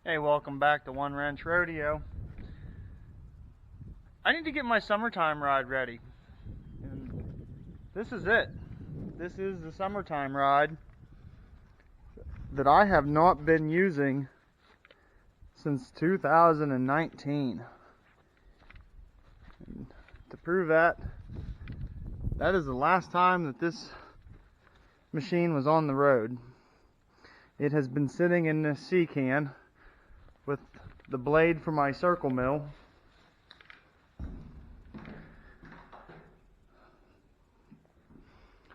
Hey, welcome back to One Wrench Rodeo. I need to get my summertime ride ready. And this is it. This is the summertime ride that I have not been using since 2019. And to prove that is the last time that this machine was on the road. It has been sitting in this sea can with the blade for my circle mill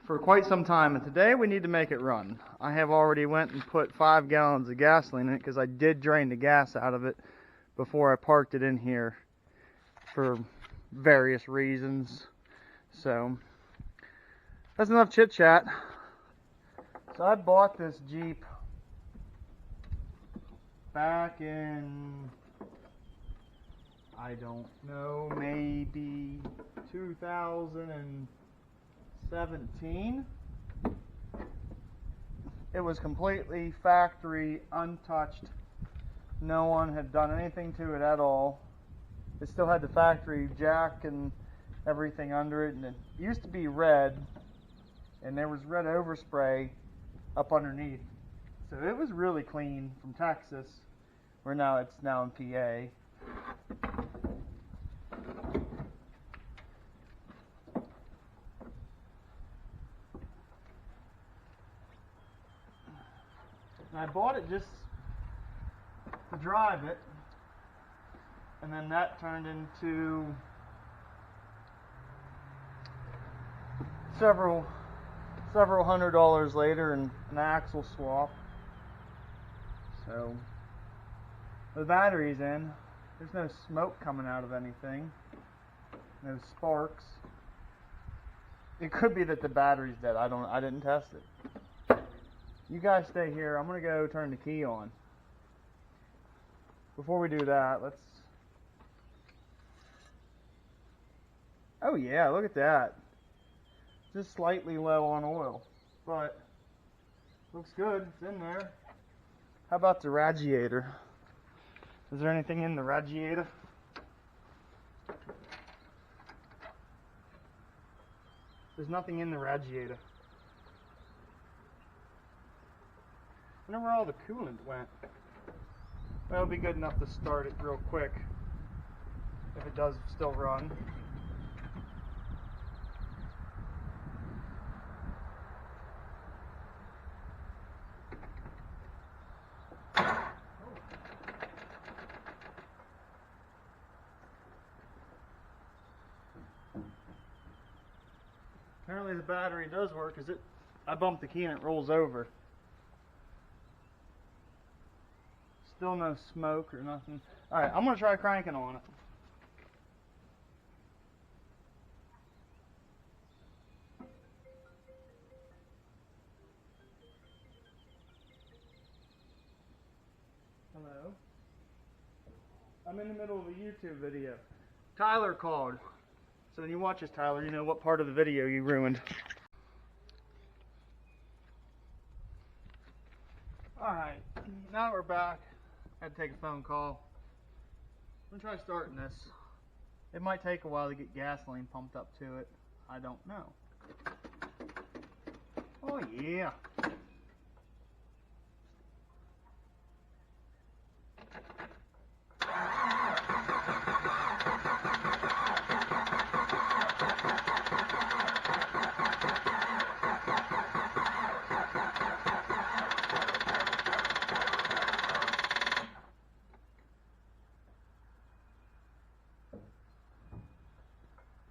for quite some time, and today we need to make it run. I have already went and put 5 gallons of gasoline in it because I did drain the gas out of it before I parked it in here for various reasons. So that's enough chit chat. So I bought this Jeep back in, I don't know, maybe 2017. It was completely factory, untouched. No one had done anything to it at all. It still had the factory jack and everything under it, and it used to be red, and there was red overspray up underneath. So it was really clean from Texas, where it's now in PA. And I bought it just to drive it, and then that turned into several $100s later and an axle swap. So the battery's in. There's no smoke coming out of anything. No sparks. It could be that the battery's dead. I didn't test it. You guys stay here. I'm gonna go turn the key on. Before we do that, let's. Oh yeah, look at that. Just slightly low on oil, but looks good. It's in there. How about the radiator? Is there anything in the radiator? There's nothing in the radiator. I wonder where all the coolant went. That'll be good enough to start it real quick if it does still run. Apparently the battery does work, because I bumped the key and it rolls over. Still no smoke or nothing. Alright, I'm going to try cranking on it. Hello? I'm in the middle of a YouTube video. Tyler called. So when you watch this, Tyler, you know what part of the video you ruined. Alright, now we're back. I had to take a phone call. I'm going to try starting this. It might take a while to get gasoline pumped up to it. I don't know. Oh yeah.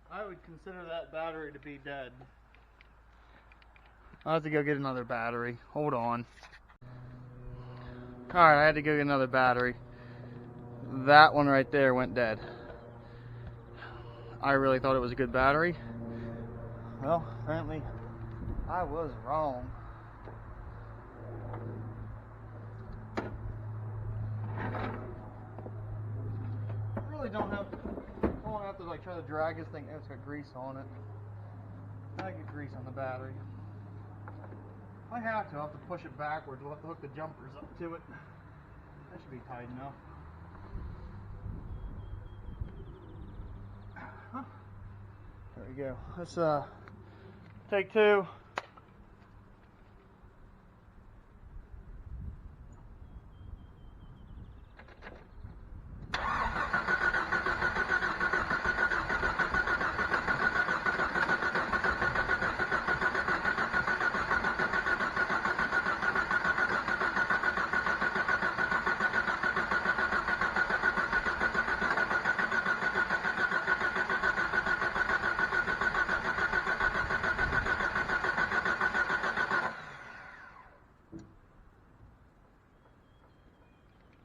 I would consider that battery to be dead. I'll have to go get another battery. Hold on. Alright, I had to go get another battery. That one right there went dead. I really thought it was a good battery. Well, apparently I was wrong. I really don't have to like try to drag this thing. It's got grease on it. I get grease on the battery. If I have to, I'll have to push it backwards. We'll have to hook the jumpers up to it. That should be tight enough. There we go. Let's take two.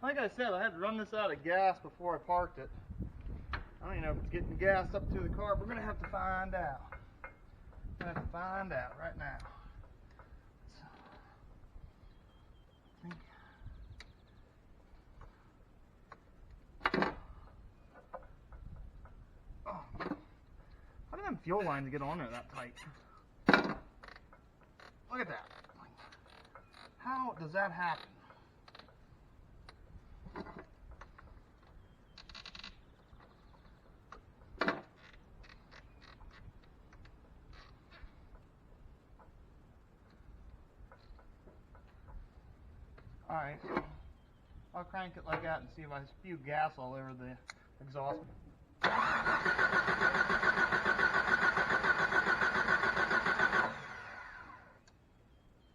Like I said, I had to run this out of gas before I parked it. I don't even know if it's getting gas up to the car. We're going to have to find out. We're going to have to find out right now. Oh. How do them fuel lines get on there that tight? Look at that. How does that happen? Alright, I'll crank it like that and see if I spew gas all over the exhaust.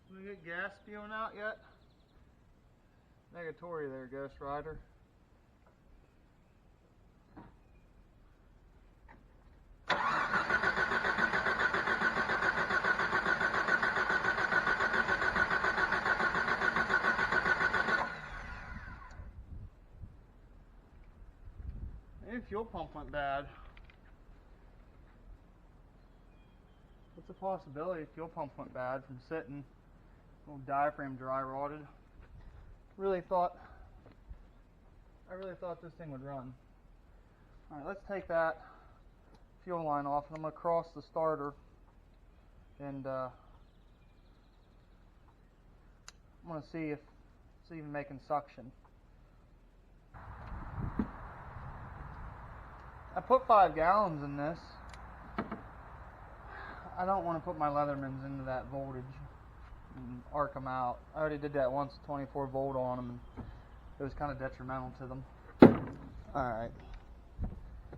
Did we get gas spewing out yet? Negatory there, Ghost Rider. Maybe fuel pump went bad. What's the possibility fuel pump went bad from sitting? Little diaphragm dry rotted. I really thought this thing would run. Alright, let's take that fuel line off and I'm going to cross the starter and I'm going to see if it's even making suction. I put 5 gallons in this. I don't want to put my Leathermans into that voltage and arc them out. I already did that once, 24 volt on them, and it was kind of detrimental to them. Alright.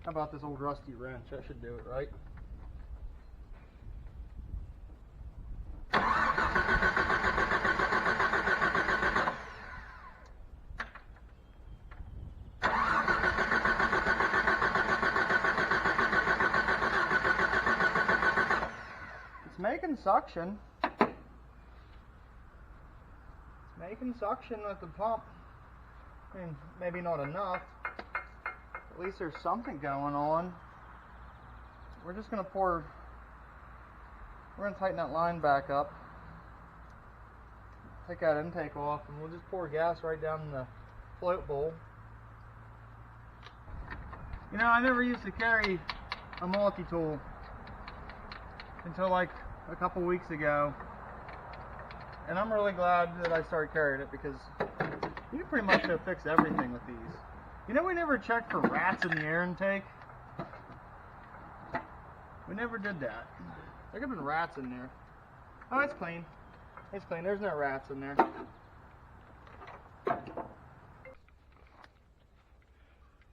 How about this old rusty wrench? That should do it, right? Making suction. It's making suction at the pump. I mean, maybe not enough. At least there's something going on. We're just gonna pour. We're gonna tighten that line back up. Take that intake off, and we'll just pour gas right down the float bowl. You know, I never used to carry a multi-tool until like a couple weeks ago, and I'm really glad that I started carrying it because you can pretty much fix everything with these. You know, we never checked for rats in the air intake. We never did that. There could have been rats in there. Oh, it's clean. It's clean. There's no rats in there.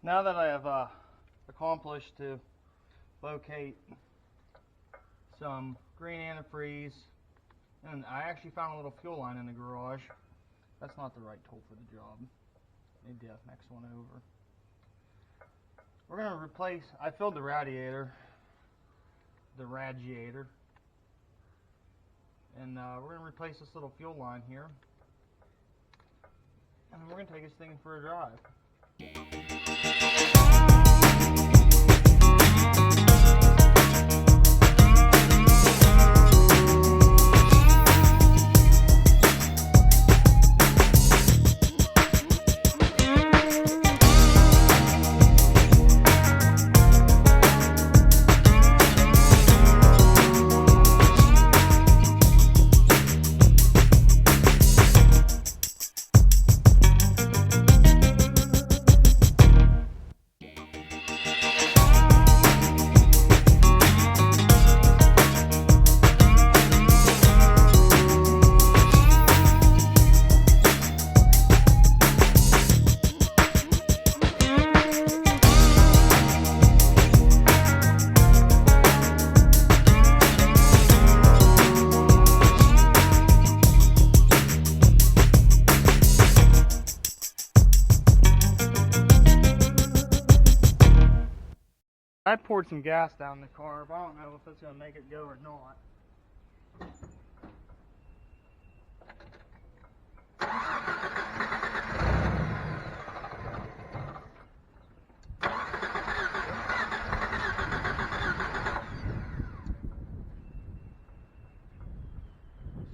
Now that I have accomplished to locate some green antifreeze, and I actually found a little fuel line in the garage. That's not the right tool for the job. Need the next one over. We're going to replace, I filled the radiator, and we're going to replace this little fuel line here, and we're going to take this thing for a drive. I poured some gas down the car, but I don't know if it's going to make it go or not.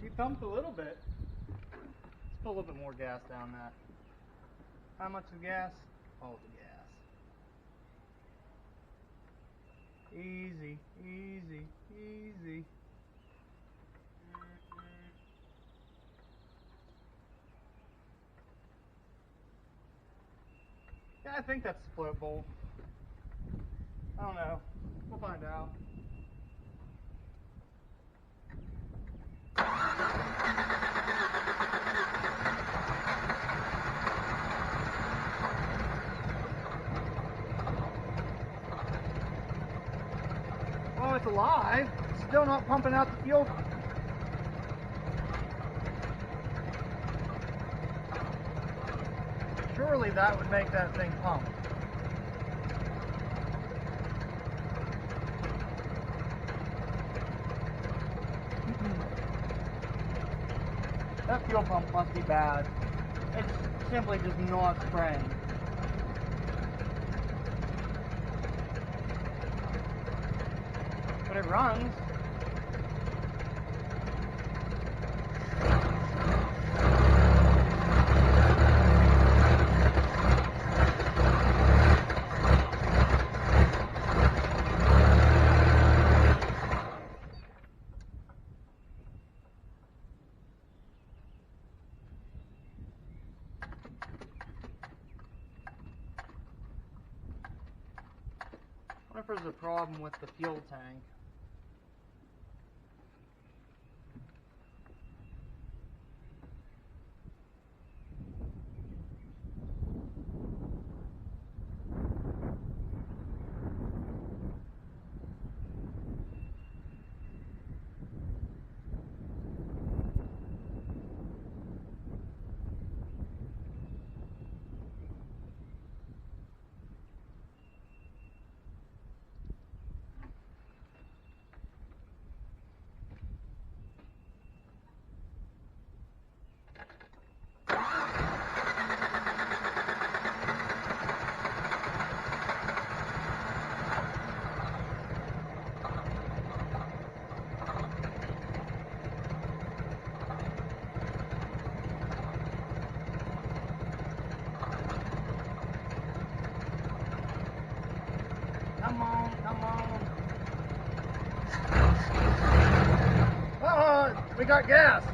She pumped a little bit. Let's put a little bit more gas down that. How much is gas? All the gas. Easy, easy, easy. Yeah, I think that's the float bolt. I don't know. We'll find out. Oh, it's alive. It's still not pumping out the fuel. Surely that would make that thing pump. That fuel pump must be bad. It's simply just not spraying. But it runs. I wonder if there's a problem with the fuel tank. Come on, come on. Oh, we got gas.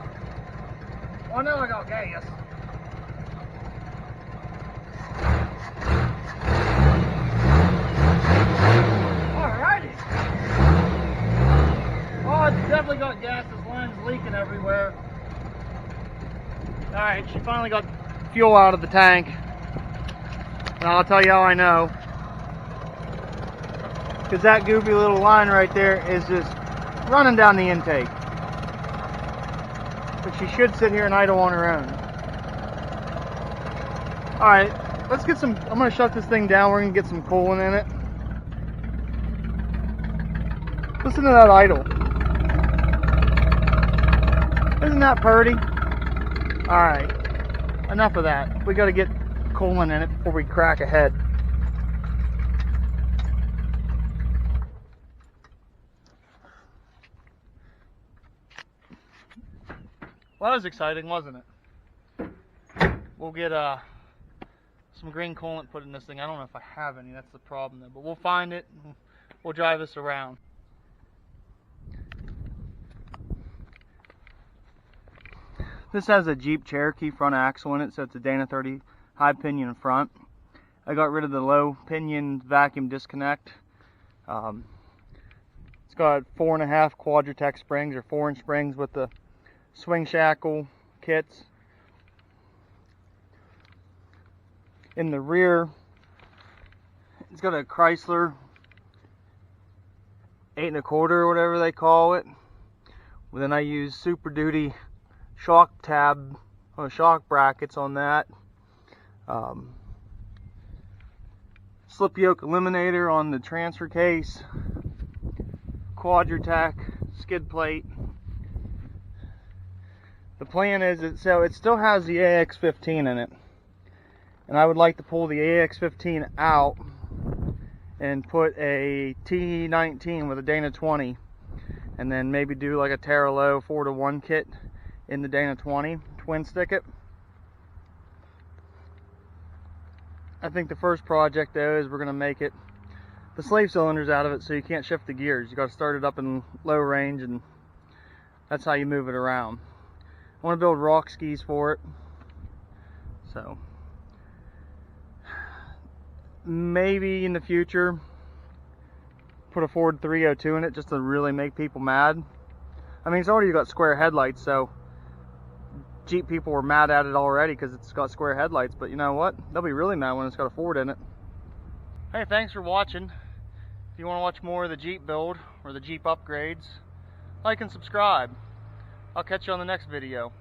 Oh, now I got gas. Alrighty. Oh, it's definitely got gas. This line's leaking everywhere. Alright, she finally got fuel out of the tank. Now I'll tell you how I know. Because that goofy little line right there is just running down the intake. But she should sit here and idle on her own. Alright, let's get some, I'm going to shut this thing down, we're going to get some coolant in it. Listen to that idle. Isn't that purty? Alright, enough of that. We got to get coolant in it before we crack ahead. Well, that was exciting, wasn't it? We'll get some green coolant put in this thing. I don't know if I have any, that's the problem though. But we'll find it and we'll drive this around. This has a Jeep Cherokee front axle in it, so it's a Dana 30 high pinion front. I got rid of the low pinion vacuum disconnect. It's got 4.5 Quadratec springs, or 4-inch springs with the swing shackle kits. In the rear, it's got a Chrysler 8 1/4 or whatever they call it. Well, then I use Super Duty shock tab, shock brackets on that. slip yoke eliminator on the transfer case, Quadratec skid plate. The plan is it still has the AX15 in it, and I would like to pull the AX15 out and put a T19 with a Dana 20, and then maybe do like a Terralo 4-to-1 kit in the Dana 20, twin stick it. I think the first project though is we're going to make it the slave cylinders out of it, so you can't shift the gears. You got to start it up in low range, and that's how you move it around. I want to build rock skis for it, so maybe in the future put a Ford 302 in it just to really make people mad. I mean, it's already got square headlights, so Jeep people were mad at it already because it's got square headlights, but you know what? They'll be really mad when it's got a Ford in it. Hey, thanks for watching. If you want to watch more of the Jeep build or the Jeep upgrades, like and subscribe. I'll catch you on the next video.